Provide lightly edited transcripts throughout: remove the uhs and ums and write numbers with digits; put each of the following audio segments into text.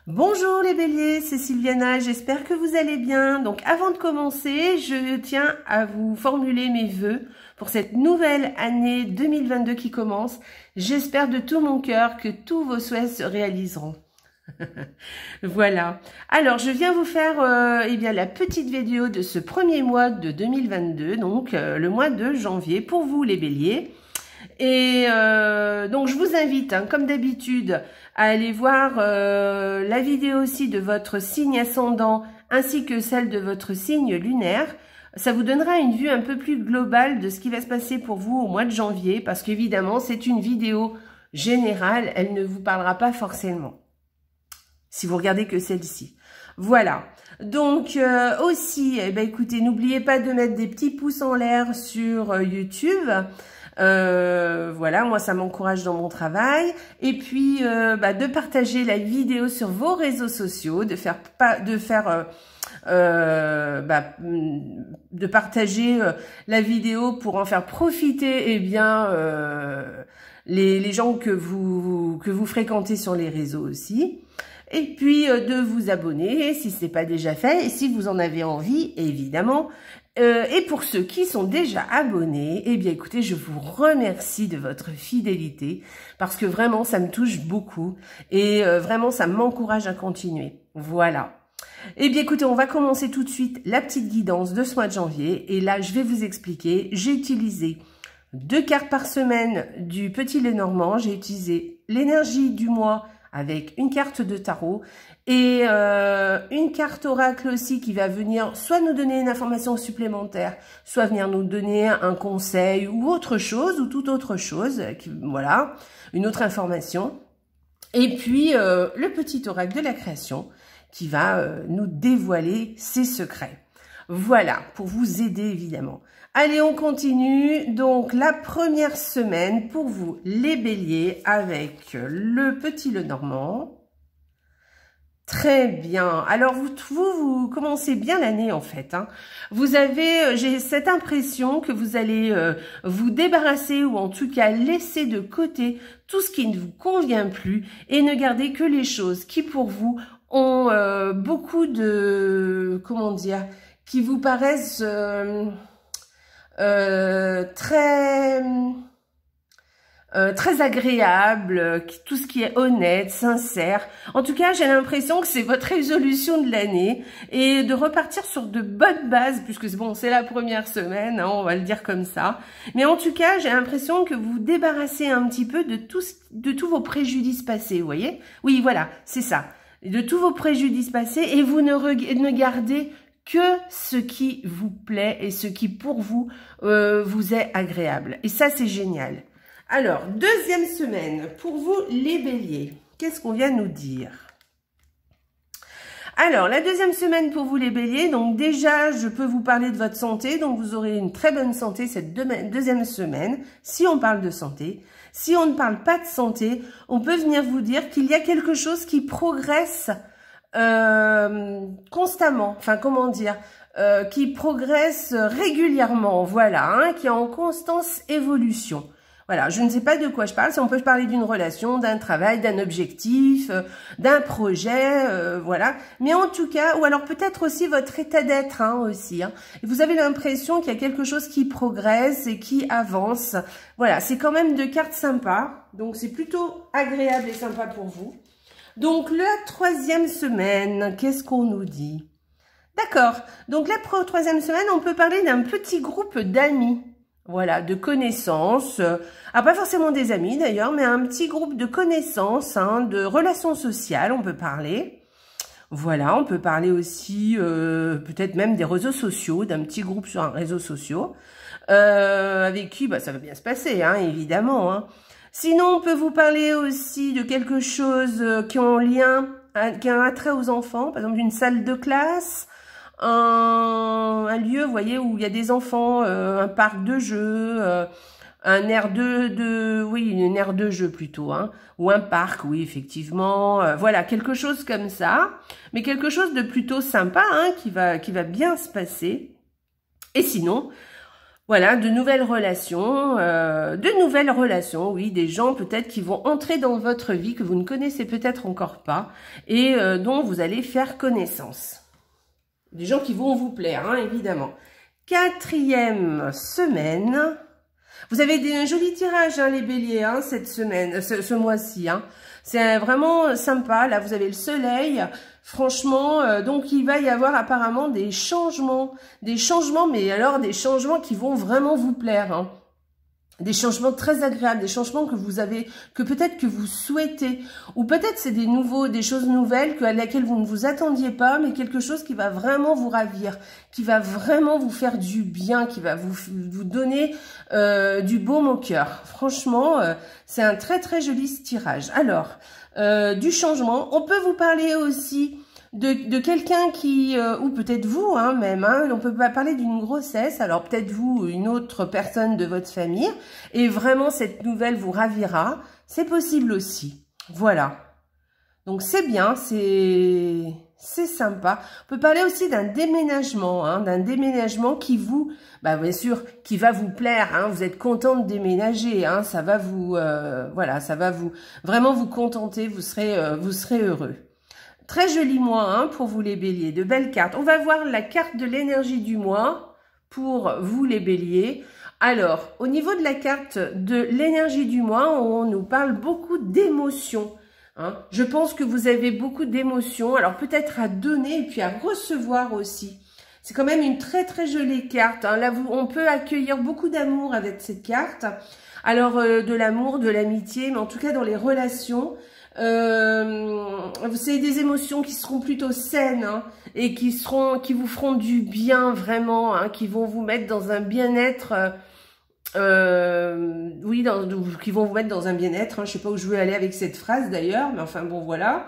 Bonjour les béliers, c'est Sylviana, j'espère que vous allez bien. Donc avant de commencer, je tiens à vous formuler mes vœux pour cette nouvelle année 2022 qui commence. J'espère de tout mon cœur que tous vos souhaits se réaliseront. Voilà. Alors, je viens vous faire la petite vidéo de ce premier mois de 2022, donc le mois de janvier pour vous les béliers. Et donc je vous invite, comme d'habitude, à aller voir la vidéo aussi de votre signe ascendant ainsi que celle de votre signe lunaire. Ça vous donnera une vue un peu plus globale de ce qui va se passer pour vous au mois de janvier, parce qu'évidemment c'est une vidéo générale, elle ne vous parlera pas forcément si vous regardez que celle-ci. Voilà. Donc aussi, écoutez, n'oubliez pas de mettre des petits pouces en l'air sur YouTube. Voilà, moi ça m'encourage dans mon travail. Et puis de partager la vidéo sur vos réseaux sociaux, de partager la vidéo pour en faire profiter les gens que vous fréquentez sur les réseaux aussi. Et puis de vous abonner si ce n'est pas déjà fait et si vous en avez envie, évidemment. Et pour ceux qui sont déjà abonnés, écoutez, je vous remercie de votre fidélité parce que vraiment ça me touche beaucoup et vraiment ça m'encourage à continuer. Voilà. Écoutez, on va commencer tout de suite la petite guidance de ce mois de janvier et là je vais vous expliquer. J'ai utilisé 2 cartes par semaine du Petit Lenormand, j'ai utilisé l'énergie du mois avec une carte de tarot et une carte oracle aussi qui va venir soit nous donner une information supplémentaire, soit venir nous donner un conseil ou autre chose, ou toute autre chose, voilà, une autre information. Et puis le petit oracle de la création qui va nous dévoiler ses secrets. Voilà, pour vous aider évidemment. Allez, on continue. Donc, la première semaine pour vous, les béliers, avec le Petit Lenormand. Très bien. Alors, vous commencez bien l'année, en fait. Vous avez, j'ai cette impression que vous allez vous débarrasser ou en tout cas laisser de côté tout ce qui ne vous convient plus et ne garder que les choses qui, pour vous, ont beaucoup de, comment dire, qui vous paraissent très agréable, tout ce qui est honnête, sincère. En tout cas, j'ai l'impression que c'est votre résolution de l'année et de repartir sur de bonnes bases, puisque bon, c'est la première semaine, on va le dire comme ça. Mais en tout cas, j'ai l'impression que vous vous débarrassez un petit peu de tous vos préjudices passés, vous voyez? Oui, voilà, c'est ça. De tous vos préjudices passés et vous ne gardez que ce qui vous plaît et ce qui pour vous vous est agréable. Et ça, c'est génial. Alors, deuxième semaine pour vous les béliers. Qu'est-ce qu'on vient de nous dire? Alors, la deuxième semaine pour vous les béliers, donc déjà, je peux vous parler de votre santé. Donc, vous aurez une très bonne santé cette deuxième semaine, si on parle de santé. Si on ne parle pas de santé, on peut venir vous dire qu'il y a quelque chose qui progresse constamment, enfin comment dire, qui progresse régulièrement, voilà, qui est en constante évolution. Voilà, je ne sais pas de quoi je parle, si on peut parler d'une relation, d'un travail, d'un objectif, d'un projet, voilà. Mais en tout cas, ou alors peut-être aussi votre état d'être aussi. Et vous avez l'impression qu'il y a quelque chose qui progresse et qui avance. Voilà, c'est quand même 2 cartes sympas, donc c'est plutôt agréable et sympa pour vous. Donc, la troisième semaine, qu'est-ce qu'on nous dit? D'accord. Donc, la troisième semaine, on peut parler d'un petit groupe d'amis. Voilà, de connaissances. Pas forcément des amis d'ailleurs, mais un petit groupe de connaissances, de relations sociales, on peut parler. Voilà, on peut parler aussi peut-être même des réseaux sociaux, d'un petit groupe sur un réseau social, avec qui ça va bien se passer, évidemment. Sinon, on peut vous parler aussi de quelque chose qui a un attrait aux enfants, par exemple une salle de classe, un lieu, vous voyez, où il y a des enfants, un parc de jeux, une aire de jeu plutôt, ou un parc, oui, effectivement, voilà, quelque chose comme ça, mais quelque chose de plutôt sympa, qui va bien se passer. Et sinon, Voilà, de nouvelles relations, oui, des gens peut-être qui vont entrer dans votre vie que vous ne connaissez peut-être encore pas et dont vous allez faire connaissance. Des gens qui vont vous plaire, hein, évidemment. 4e semaine. Vous avez un joli tirage, hein, les béliers, hein, cette semaine, ce mois-ci. Hein. C'est vraiment sympa. Là, vous avez le soleil. Franchement, donc il va y avoir apparemment des changements, mais alors des changements qui vont vraiment vous plaire. Hein. Des changements très agréables, des changements que vous avez, que peut-être que vous souhaitez, ou peut-être c'est des choses nouvelles à laquelle vous ne vous attendiez pas, mais quelque chose qui va vraiment vous ravir, qui va vraiment vous faire du bien, qui va vous donner du baume au cœur. Franchement, c'est un très très joli tirage. Alors, du changement, on peut vous parler aussi de quelqu'un qui, ou peut-être vous, hein, même, hein, on peut pas parler d'une grossesse, alors peut-être vous, une autre personne de votre famille, et vraiment cette nouvelle vous ravira, c'est possible aussi. Voilà. Donc c'est bien, c'est sympa. On peut parler aussi d'un déménagement, hein, qui vous, bah bien sûr, qui va vous plaire, hein, vous êtes content de déménager, hein, ça va vous, voilà, ça va vous, vraiment vous contenter, vous serez heureux. Très joli mois, hein, pour vous les béliers, de belles cartes. On va voir la carte de l'énergie du mois pour vous les béliers. Alors, au niveau de la carte de l'énergie du mois, on nous parle beaucoup d'émotions. Hein. Je pense que vous avez beaucoup d'émotions, alors peut-être à donner et puis à recevoir aussi. C'est quand même une très très jolie carte. Hein. Là, on peut accueillir beaucoup d'amour avec cette carte. Alors, de l'amour, de l'amitié, mais en tout cas dans les relations. C'est des émotions qui seront plutôt saines, hein, et qui vous feront du bien vraiment, hein, qui vont vous mettre dans un bien-être, oui, qui vont vous mettre dans un bien-être. Hein, je sais pas où je veux aller avec cette phrase d'ailleurs, mais enfin bon voilà.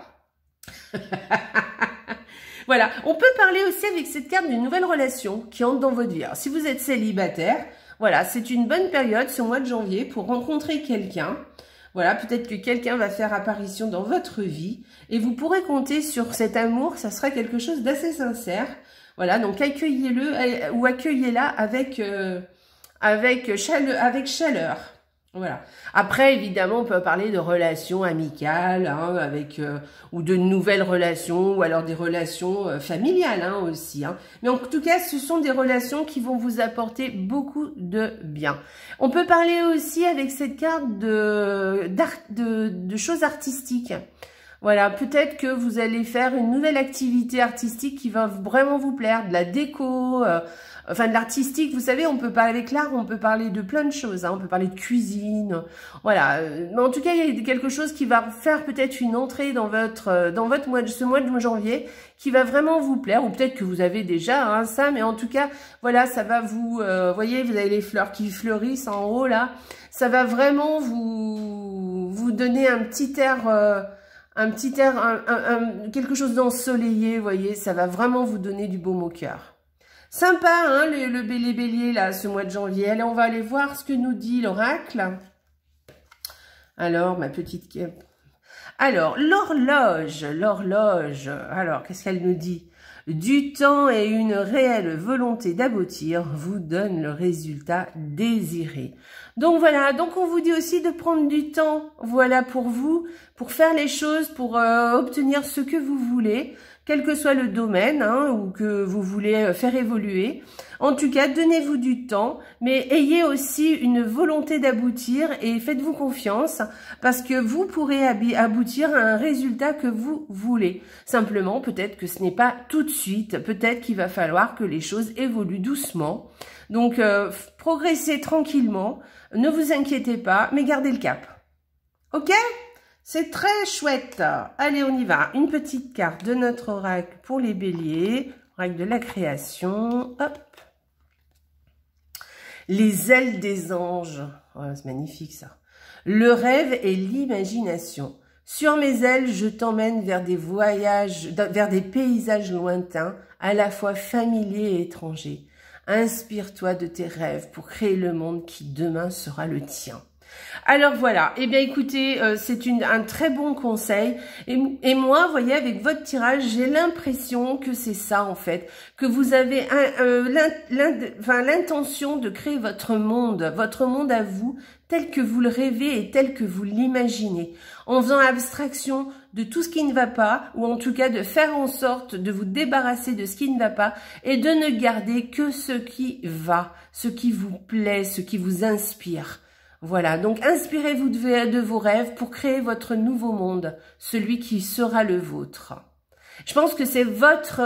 Voilà, on peut parler aussi avec cette carte d'une nouvelle relation qui entre dans votre vie. Alors, si vous êtes célibataire, voilà, c'est une bonne période ce mois de janvier pour rencontrer quelqu'un. Voilà, peut-être que quelqu'un va faire apparition dans votre vie et vous pourrez compter sur cet amour, ça sera quelque chose d'assez sincère. Voilà, donc accueillez-le ou accueillez-la avec chaleur. Voilà. Après, évidemment, on peut parler de relations amicales, hein, ou de nouvelles relations, ou alors des relations familiales, hein, aussi. Hein. Mais en tout cas, ce sont des relations qui vont vous apporter beaucoup de bien. On peut parler aussi avec cette carte de choses artistiques. Voilà, peut-être que vous allez faire une nouvelle activité artistique qui va vraiment vous plaire, de la déco, enfin de l'artistique. Vous savez, on peut parler avec l'art, on peut parler de plein de choses, hein, on peut parler de cuisine, voilà. Mais en tout cas, il y a quelque chose qui va faire peut-être une entrée dans ce mois de janvier, qui va vraiment vous plaire, ou peut-être que vous avez déjà, hein, ça, mais en tout cas, voilà, ça va vous, voyez, vous avez les fleurs qui fleurissent en haut là, ça va vraiment vous donner un petit air. Quelque chose d'ensoleillé, vous voyez, ça va vraiment vous donner du baume au cœur. Sympa, hein, le bélier, là, ce mois de janvier. Allez, on va aller voir ce que nous dit l'oracle. Alors, ma petite... Alors, l'horloge. Alors, qu'est-ce qu'elle nous dit? Du temps et une réelle volonté d'aboutir vous donne le résultat désiré. Donc voilà, donc on vous dit aussi de prendre du temps, voilà, pour vous, pour faire les choses, pour obtenir ce que vous voulez, quel que soit le domaine, hein, ou que vous voulez faire évoluer. En tout cas, donnez-vous du temps, mais ayez aussi une volonté d'aboutir et faites-vous confiance parce que vous pourrez aboutir à un résultat que vous voulez. Simplement, peut-être que ce n'est pas tout de suite, peut-être qu'il va falloir que les choses évoluent doucement. Donc, progressez tranquillement, ne vous inquiétez pas, mais gardez le cap. Ok ? C'est très chouette. Allez, on y va. Une petite carte de notre oracle pour les béliers. Oracle de la création. Hop. Les ailes des anges. Oh, c'est magnifique ça. Le rêve et l'imagination. Sur mes ailes, je t'emmène vers des voyages, vers des paysages lointains, à la fois familiers et étrangers. Inspire-toi de tes rêves pour créer le monde qui demain sera le tien. Alors voilà, eh bien écoutez, c'est un très bon conseil. Et moi, vous voyez, avec votre tirage, j'ai l'impression que c'est ça en fait, que vous avez l'intention de créer votre monde à vous, tel que vous le rêvez et tel que vous l'imaginez, en faisant abstraction de tout ce qui ne va pas, ou en tout cas de faire en sorte de vous débarrasser de ce qui ne va pas et de ne garder que ce qui va, ce qui vous plaît, ce qui vous inspire. Voilà, donc inspirez-vous de vos rêves pour créer votre nouveau monde, celui qui sera le vôtre. Je pense que c'est votre,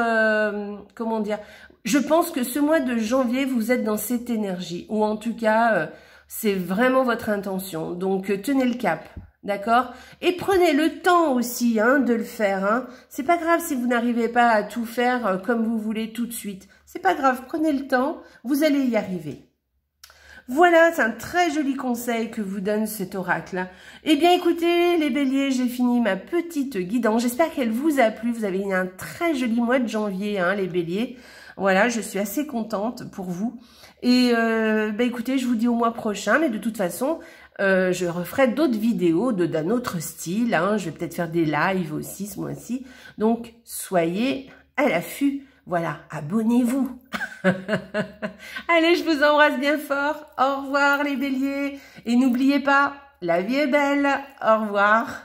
comment dire, je pense que ce mois de janvier, vous êtes dans cette énergie, ou en tout cas, c'est vraiment votre intention. Donc, tenez le cap, d'accord? Et prenez le temps aussi hein, de le faire. Hein. C'est pas grave si vous n'arrivez pas à tout faire comme vous voulez tout de suite. C'est pas grave, prenez le temps, vous allez y arriver. Voilà, c'est un très joli conseil que vous donne cet oracle. Eh bien, écoutez, les béliers, j'ai fini ma petite guidance. J'espère qu'elle vous a plu. Vous avez eu un très joli mois de janvier, hein, les béliers. Voilà, je suis assez contente pour vous. Et écoutez, je vous dis au mois prochain. Mais de toute façon, je referai d'autres vidéos d'un autre style. Hein. Je vais peut-être faire des lives aussi ce mois-ci. Donc, soyez à l'affût. Voilà, abonnez-vous. Allez, je vous embrasse bien fort. Au revoir les béliers. Et n'oubliez pas, la vie est belle. Au revoir.